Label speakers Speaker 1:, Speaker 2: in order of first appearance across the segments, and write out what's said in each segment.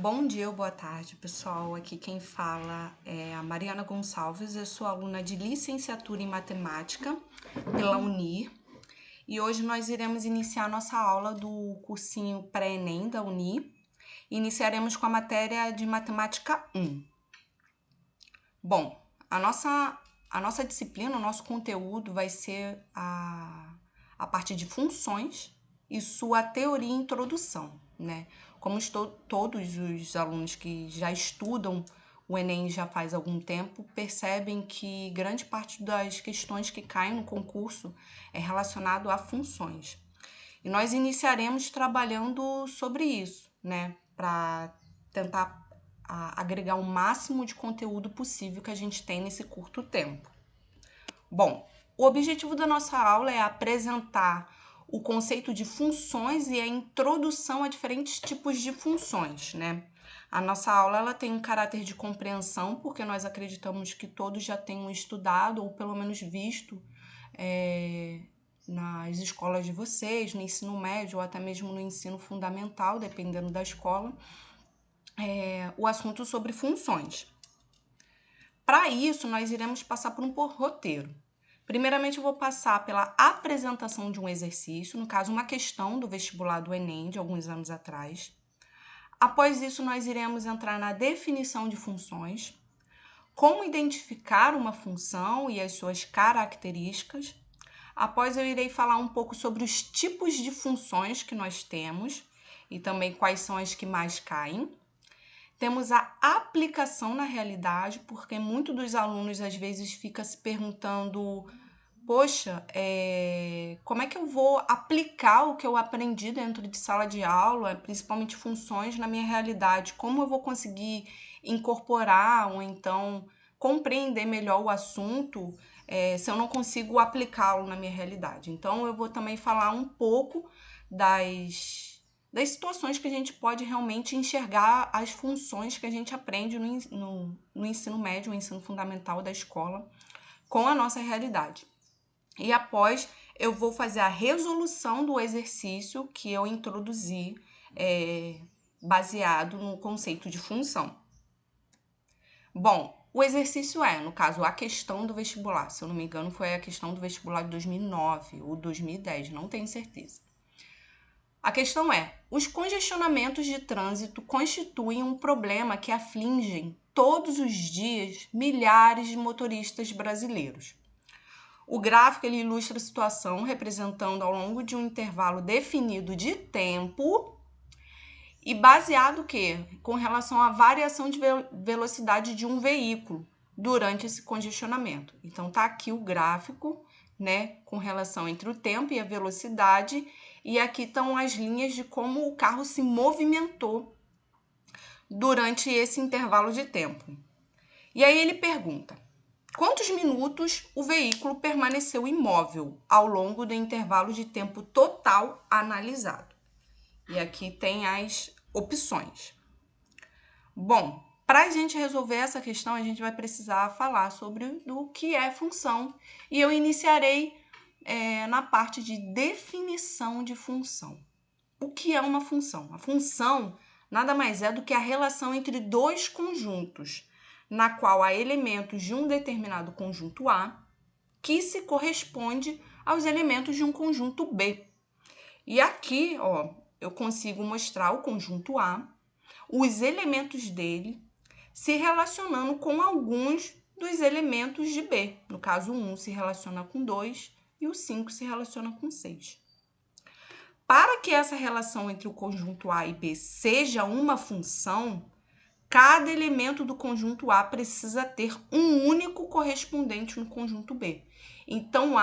Speaker 1: Bom dia ou boa tarde, pessoal. Aqui quem fala é a Mariana Gonçalves. Eu sou aluna de licenciatura em matemática pela Unir e hoje nós iremos iniciar nossa aula do cursinho pré-ENEM da Unir. Iniciaremos com a matéria de matemática 1. Bom, a nossa disciplina, o nosso conteúdo vai ser a parte de funções e sua teoria e introdução, né? Como todos os alunos que já estudam o Enem já faz algum tempo, percebem que grande parte das questões que caem no concurso é relacionado a funções. E nós iniciaremos trabalhando sobre isso, né? Para tentar agregar o máximo de conteúdo possível que a gente tem nesse curto tempo. Bom, o objetivo da nossa aula é apresentar o conceito de funções e a introdução a diferentes tipos de funções, né? A nossa aula ela tem um caráter de compreensão, porque nós acreditamos que todos já tenham estudado ou pelo menos visto nas escolas de vocês, no ensino médio ou até mesmo no ensino fundamental, dependendo da escola, o assunto sobre funções. Para isso, nós iremos passar por um roteiro. Primeiramente, eu vou passar pela apresentação de um exercício, no caso, uma questão do vestibular do Enem, de alguns anos atrás. Após isso, nós iremos entrar na definição de funções, como identificar uma função e as suas características. Após, eu irei falar um pouco sobre os tipos de funções que nós temos e também quais são as que mais caem. Temos a aplicação na realidade, porque muitos dos alunos às vezes ficam se perguntando, poxa, como é que eu vou aplicar o que eu aprendi dentro de sala de aula, principalmente funções, na minha realidade? Como eu vou conseguir incorporar ou então compreender melhor o assunto se eu não consigo aplicá-lo na minha realidade? Então, eu vou também falar um pouco das situações que a gente pode realmente enxergar as funções que a gente aprende no ensino médio, no ensino fundamental da escola, com a nossa realidade. E após, eu vou fazer a resolução do exercício que eu introduzi, baseado no conceito de função. Bom, o exercício no caso, a questão do vestibular. Se eu não me engano, foi a questão do vestibular de 2009 ou 2010, não tenho certeza. A questão os congestionamentos de trânsito constituem um problema que afligem todos os dias milhares de motoristas brasileiros. O gráfico ele ilustra a situação representando ao longo de um intervalo definido de tempo e baseado com relação à variação de velocidade de um veículo durante esse congestionamento. Então, tá aqui o gráfico, né, com relação entre o tempo e a velocidade, e aqui estão as linhas de como o carro se movimentou durante esse intervalo de tempo. E aí ele pergunta: quantos minutos o veículo permaneceu imóvel ao longo do intervalo de tempo total analisado? E aqui tem as opções. Bom, para a gente resolver essa questão, a gente vai precisar falar sobre o que é função. E eu iniciarei na parte de definição de função. O que é uma função? A função nada mais é do que a relação entre dois conjuntos, na qual há elementos de um determinado conjunto A que se corresponde aos elementos de um conjunto B. E aqui, eu consigo mostrar o conjunto A, os elementos dele, se relacionando com alguns dos elementos de B. No caso, o 1 se relaciona com 2 e o 5 se relaciona com 6. Para que essa relação entre o conjunto A e B seja uma função, cada elemento do conjunto A precisa ter um único correspondente no conjunto B. Então,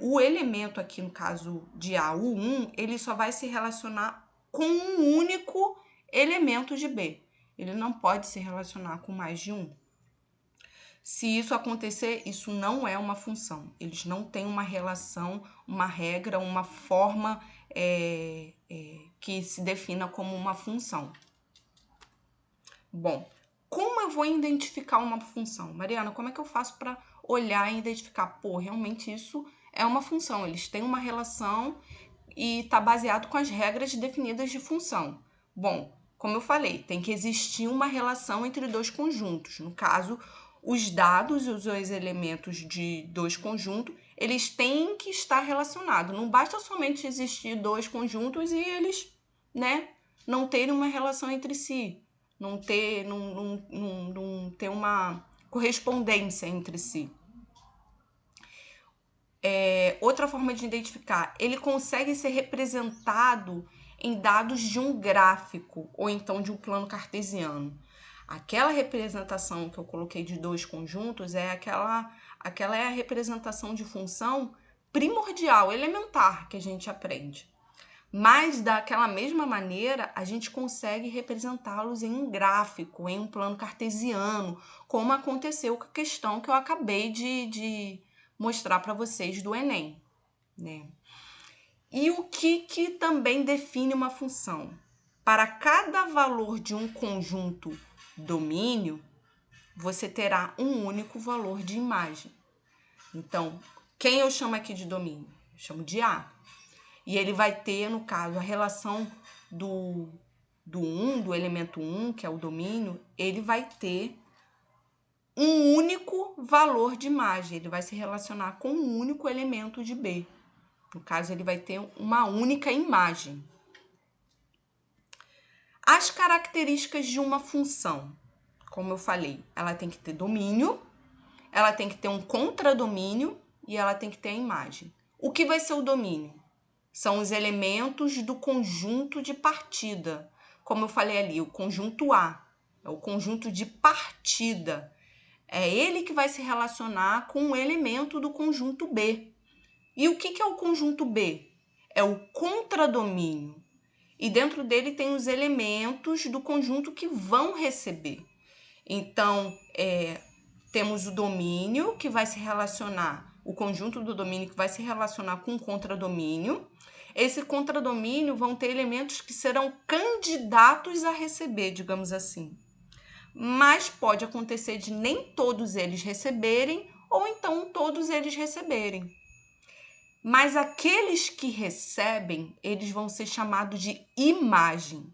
Speaker 1: o elemento aqui, no caso de A, o 1, ele só vai se relacionar com um único elemento de B. Ele não pode se relacionar com mais de um. Se isso acontecer, isso não é uma função. Eles não têm uma relação, uma regra, uma forma que se defina como uma função. Bom, como eu vou identificar uma função? Mariana, como é que eu faço para olhar e identificar? Realmente isso é uma função. Eles têm uma relação e está baseado com as regras definidas de função. Bom, Como eu falei, tem que existir uma relação entre dois conjuntos. No caso, os dados e os dois elementos de dois conjuntos, eles têm que estar relacionados. Não basta somente existir dois conjuntos e eles, né, não terem uma relação entre si, não ter uma correspondência entre si. Outra forma de identificar, ele consegue ser representado em dados de um gráfico ou então de um plano cartesiano. Aquela representação que eu coloquei de dois conjuntos aquela é a representação de função primordial, elementar que a gente aprende. Mas daquela mesma maneira, a gente consegue representá-los em um gráfico, em um plano cartesiano, como aconteceu com a questão que eu acabei de mostrar para vocês do Enem, né? E o que também define uma função? Para cada valor de um conjunto domínio, você terá um único valor de imagem. Então, quem eu chamo aqui de domínio? Eu chamo de A. E ele vai ter, no caso, a relação do elemento 1, que é o domínio, ele vai ter um único valor de imagem. Ele vai se relacionar com um único elemento de B. No caso, ele vai ter uma única imagem. As características de uma função, como eu falei, ela tem que ter domínio, ela tem que ter um contradomínio e ela tem que ter a imagem. O que vai ser o domínio? São os elementos do conjunto de partida. Como eu falei ali, o conjunto A é o conjunto de partida. É ele que vai se relacionar com o elemento do conjunto B. E o que é o conjunto B? É o contradomínio. E dentro dele tem os elementos do conjunto que vão receber. Então, temos o domínio que vai se relacionar, o conjunto do domínio que vai se relacionar com o contradomínio. Esse contradomínio vão ter elementos que serão candidatos a receber, digamos assim. Mas pode acontecer de nem todos eles receberem ou então todos eles receberem. Mas aqueles que recebem, eles vão ser chamados de imagem.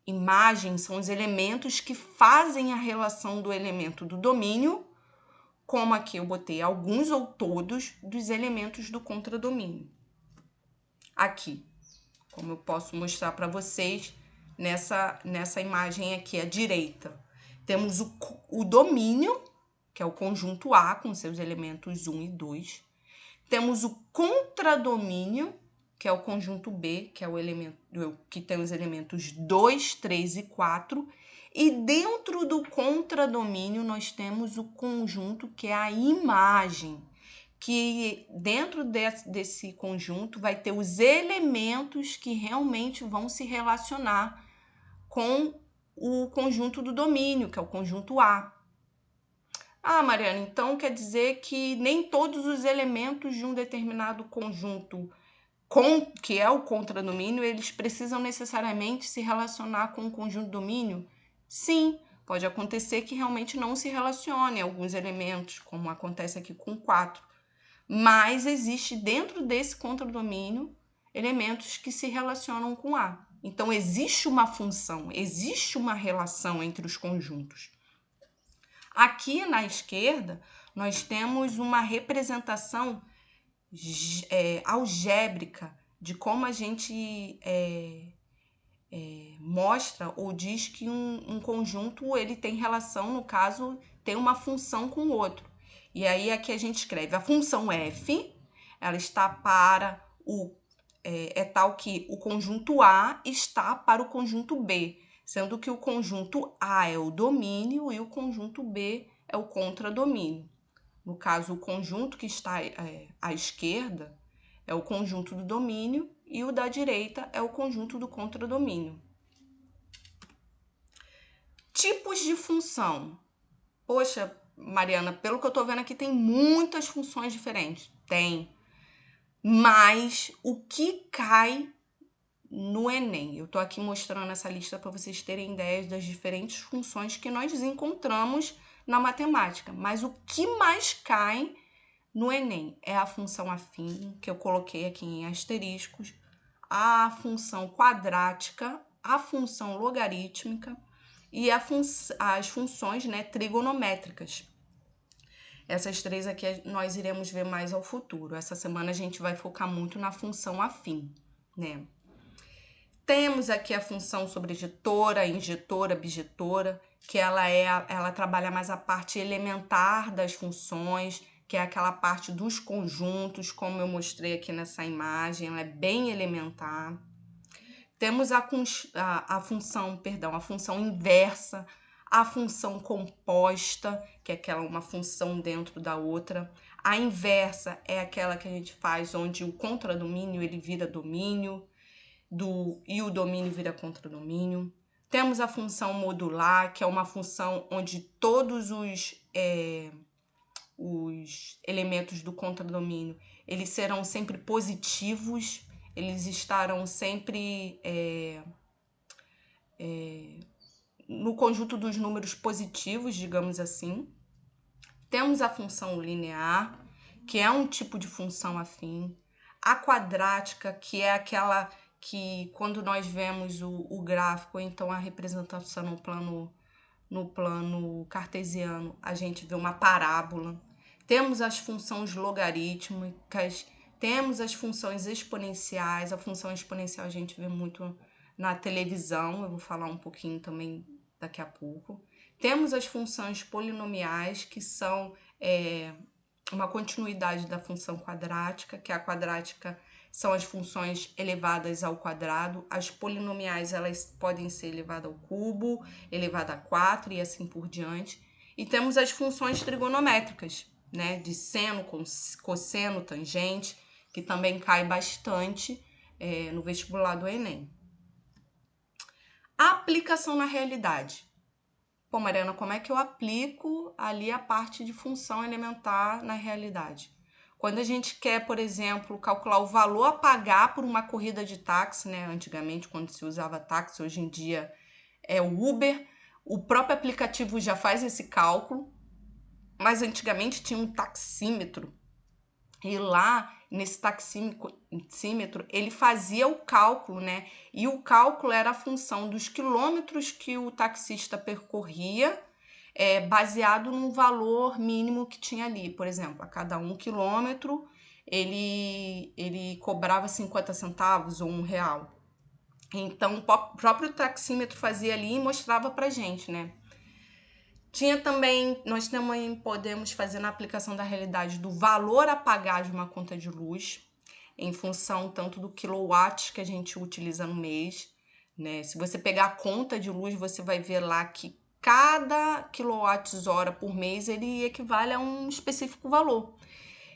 Speaker 1: Imagem são os elementos que fazem a relação do elemento do domínio, como aqui eu botei alguns ou todos dos elementos do contradomínio. Aqui, como eu posso mostrar para vocês nessa imagem aqui à direita. Temos o domínio, que é o conjunto A, com seus elementos 1 e 2. Temos o contradomínio, que é o conjunto B, que é o elemento que tem os elementos 2, 3 e 4. E dentro do contradomínio nós temos o conjunto que é a imagem, que dentro desse conjunto vai ter os elementos que realmente vão se relacionar com o conjunto do domínio, que é o conjunto A. Ah, Mariana, então quer dizer que nem todos os elementos de um determinado conjunto, que é o contradomínio, eles precisam necessariamente se relacionar com o conjunto domínio? Sim, pode acontecer que realmente não se relacione alguns elementos, como acontece aqui com 4. Mas existe dentro desse contradomínio elementos que se relacionam com A. Então, existe uma função, existe uma relação entre os conjuntos. Aqui na esquerda, nós temos uma representação algébrica de como a gente mostra ou diz que um conjunto ele tem relação, no caso, tem uma função com o outro. E aí aqui a gente escreve a função f, ela está para é tal que o conjunto A está para o conjunto B, sendo que o conjunto A é o domínio e o conjunto B é o contradomínio. No caso, o conjunto que está à esquerda é o conjunto do domínio e o da direita é o conjunto do contradomínio. Tipos de função. Poxa, Mariana, pelo que eu estou vendo aqui, tem muitas funções diferentes. Tem. Mas o que cai no Enem? Eu estou aqui mostrando essa lista para vocês terem ideias das diferentes funções que nós encontramos na matemática. Mas o que mais cai no Enem é a função afim, que eu coloquei aqui em asteriscos, a função quadrática, a função logarítmica e as funções, né, trigonométricas. Essas três aqui nós iremos ver mais ao futuro. Essa semana a gente vai focar muito na função afim, né? Temos aqui a função sobreditora, injetora, bijetora, que ela trabalha mais a parte elementar das funções, que é aquela parte dos conjuntos, como eu mostrei aqui nessa imagem, ela é bem elementar. Temos a função inversa, a função composta, que é uma função dentro da outra. A inversa é aquela que a gente faz onde o contradomínio ele vira domínio, e o domínio vira contradomínio. Temos a função modular, que é uma função onde todos os elementos do contradomínio eles serão sempre positivos, eles estarão sempre no conjunto dos números positivos, digamos assim. Temos a função linear, que é um tipo de função afim. A quadrática, que é aquela que quando nós vemos o gráfico, ou então a representação no plano cartesiano, a gente vê uma parábola. Temos as funções logarítmicas, temos as funções exponenciais. A função exponencial a gente vê muito na televisão, eu vou falar um pouquinho também daqui a pouco. Temos as funções polinomiais, que são uma continuidade da função quadrática, que a quadrática são as funções elevadas ao quadrado. As polinomiais elas podem ser elevadas ao cubo, elevada a 4 e assim por diante. E temos as funções trigonométricas, né, de seno, cosseno, tangente, que também cai bastante no vestibular do Enem. A aplicação na realidade. Pô, Mariana, como é que eu aplico ali a parte de função elementar na realidade? Quando a gente quer, por exemplo, calcular o valor a pagar por uma corrida de táxi, né? Antigamente, quando se usava táxi, hoje em dia é o Uber, o próprio aplicativo já faz esse cálculo, mas antigamente tinha um taxímetro. E lá, nesse taxímetro, ele fazia o cálculo, né? E o cálculo era a função dos quilômetros que o taxista percorria, baseado num valor mínimo que tinha ali. Por exemplo, a cada 1 quilômetro, ele cobrava 50 centavos ou R$1. Então, o próprio taxímetro fazia ali e mostrava pra gente, né? Nós também podemos fazer na aplicação da realidade do valor a pagar de uma conta de luz, em função tanto do quilowatts que a gente utiliza no mês, né? Se você pegar a conta de luz, você vai ver lá que cada quilowatts-hora por mês, ele equivale a um específico valor.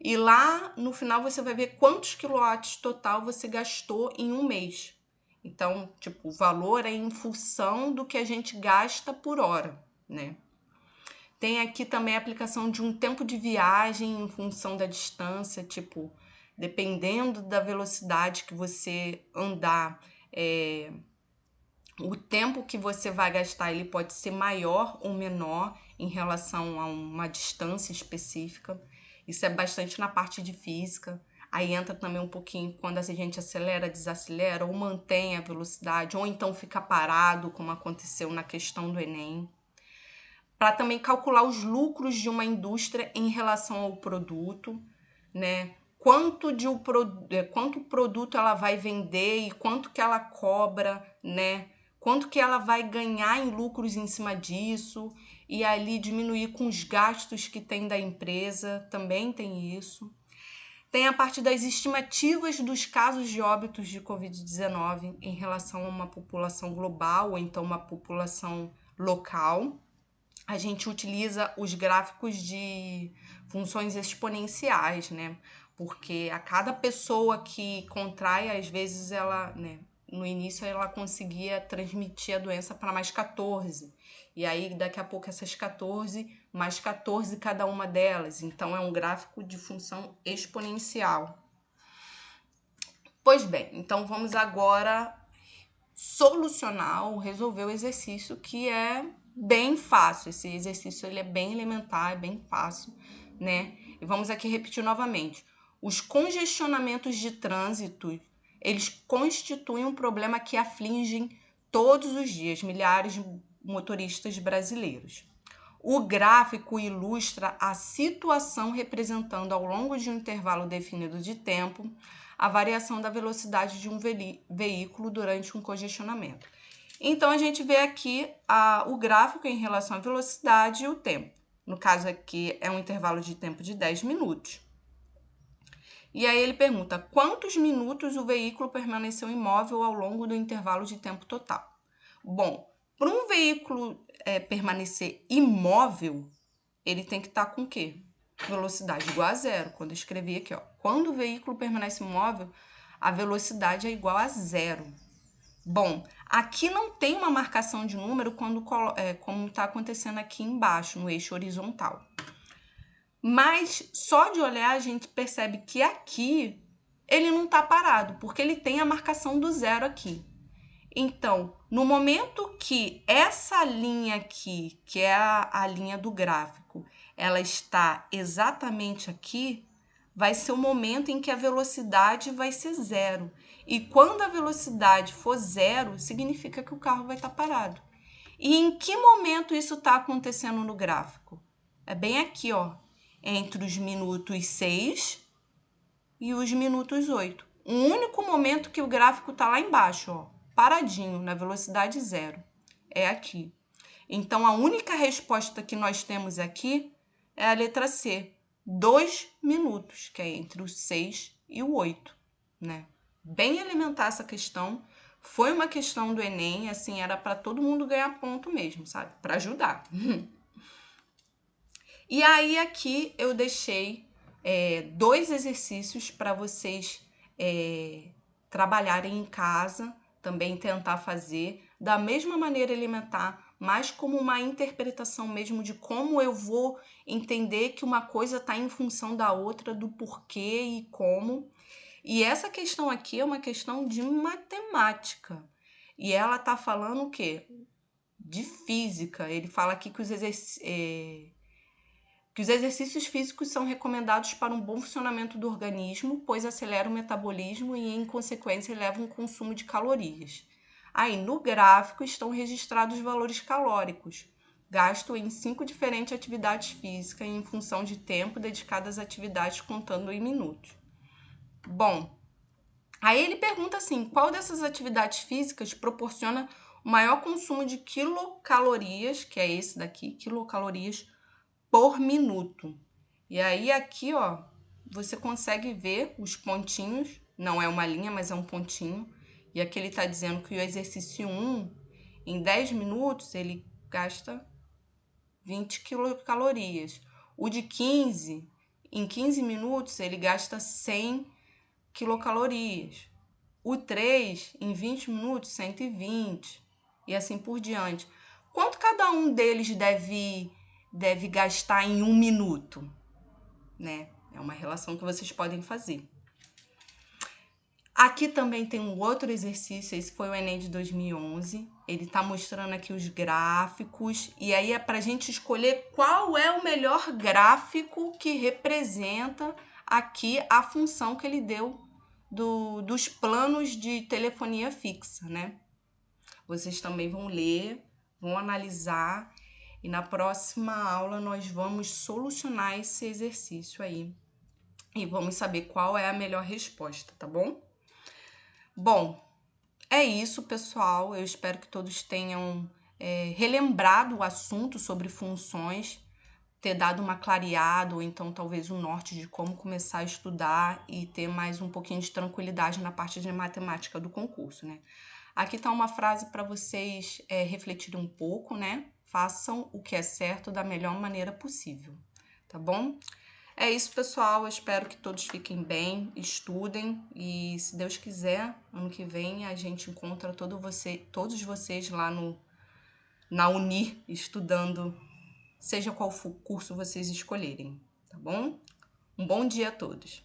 Speaker 1: E lá, no final, você vai ver quantos quilowatts total você gastou em um mês. Então, o valor é em função do que a gente gasta por hora, né? Tem aqui também a aplicação de um tempo de viagem em função da distância, dependendo da velocidade que você andar, o tempo que você vai gastar ele pode ser maior ou menor em relação a uma distância específica. Isso é bastante na parte de física. Aí entra também um pouquinho quando a gente acelera, desacelera, ou mantém a velocidade, ou então fica parado, como aconteceu na questão do Enem. Para também calcular os lucros de uma indústria em relação ao produto, né? Quanto o produto ela vai vender e quanto que ela cobra, né? Quanto que ela vai ganhar em lucros em cima disso, e ali diminuir com os gastos que tem da empresa, também tem isso. Tem a parte das estimativas dos casos de óbitos de Covid-19 em relação a uma população global ou então uma população local. A gente utiliza os gráficos de funções exponenciais, né? Porque a cada pessoa que contrai, às vezes ela, né, no início ela conseguia transmitir a doença para mais 14. E aí daqui a pouco essas 14, mais 14 cada uma delas. Então é um gráfico de função exponencial. Pois bem, então vamos agora solucionar ou resolver o exercício, que é bem fácil. Esse exercício ele é bem elementar, é bem fácil, né? E vamos aqui repetir novamente. Os congestionamentos de trânsito, eles constituem um problema que afligem todos os dias milhares de motoristas brasileiros. O gráfico ilustra a situação representando ao longo de um intervalo definido de tempo a variação da velocidade de um veículo durante um congestionamento. Então, a gente vê aqui o gráfico em relação à velocidade e o tempo. No caso aqui, é um intervalo de tempo de 10 minutos. E aí ele pergunta quantos minutos o veículo permaneceu imóvel ao longo do intervalo de tempo total. Bom, para um veículo permanecer imóvel, ele tem que estar com o quê? Velocidade igual a zero. Quando eu escrevi aqui, ó, quando o veículo permanece imóvel, a velocidade é igual a zero. Bom, aqui não tem uma marcação de número como está acontecendo aqui embaixo, no eixo horizontal. Mas só de olhar a gente percebe que aqui ele não está parado, porque ele tem a marcação do zero aqui. Então, no momento que essa linha aqui, que é a linha do gráfico, ela está exatamente aqui, vai ser o momento em que a velocidade vai ser zero. E quando a velocidade for zero, significa que o carro vai estar parado. E em que momento isso está acontecendo no gráfico? É bem aqui, ó, entre os minutos 6 e os minutos 8. O único momento que o gráfico está lá embaixo, ó, paradinho, na velocidade zero, é aqui. Então, a única resposta que nós temos aqui é a letra C, 2 minutos, que é entre o 6 e o 8, né? Bem elementar essa questão. Foi uma questão do Enem, assim, era para todo mundo ganhar ponto mesmo, sabe? Para ajudar. E aí, aqui eu deixei 2 exercícios para vocês trabalharem em casa, também tentar fazer da mesma maneira elementar, mas como uma interpretação mesmo de como eu vou entender que uma coisa está em função da outra, do porquê e como. E essa questão aqui é uma questão de matemática. E ela está falando o quê? De física. Ele fala aqui que os exercícios físicos são recomendados para um bom funcionamento do organismo, pois aceleram o metabolismo e, em consequência, elevam o consumo de calorias. Aí, no gráfico, estão registrados os valores calóricos, gasto em 5 diferentes atividades físicas em função de tempo dedicado às atividades contando em minutos. Bom, aí ele pergunta assim, qual dessas atividades físicas proporciona o maior consumo de quilocalorias, que é esse daqui, quilocalorias por minuto. E aí aqui, ó, você consegue ver os pontinhos, não é uma linha, mas é um pontinho. E aqui ele está dizendo que o exercício 1, em 10 minutos, ele gasta 20 quilocalorias. O de 15, em 15 minutos, ele gasta 100 quilocalorias. O 3, em 20 minutos, 120. E assim por diante. Quanto cada um deles deve gastar em 1 minuto, né? É uma relação que vocês podem fazer. Aqui também tem um outro exercício, esse foi o Enem de 2011. Ele está mostrando aqui os gráficos, e aí é para a gente escolher qual é o melhor gráfico que representa aqui a função que ele deu dos planos de telefonia fixa, né? Vocês também vão ler, vão analisar, e na próxima aula nós vamos solucionar esse exercício aí. E vamos saber qual é a melhor resposta, tá bom? Bom, é isso, pessoal. Eu espero que todos tenham relembrado o assunto sobre funções, ter dado uma clareada, ou então talvez um norte de como começar a estudar e ter mais um pouquinho de tranquilidade na parte de matemática do concurso, né? Aqui está uma frase para vocês refletirem um pouco, né? Façam o que é certo da melhor maneira possível, tá bom? É isso, pessoal. Eu espero que todos fiquem bem, estudem e, se Deus quiser, ano que vem a gente encontra todos vocês lá na Uni, estudando, seja qual for o curso vocês escolherem, tá bom? Um bom dia a todos.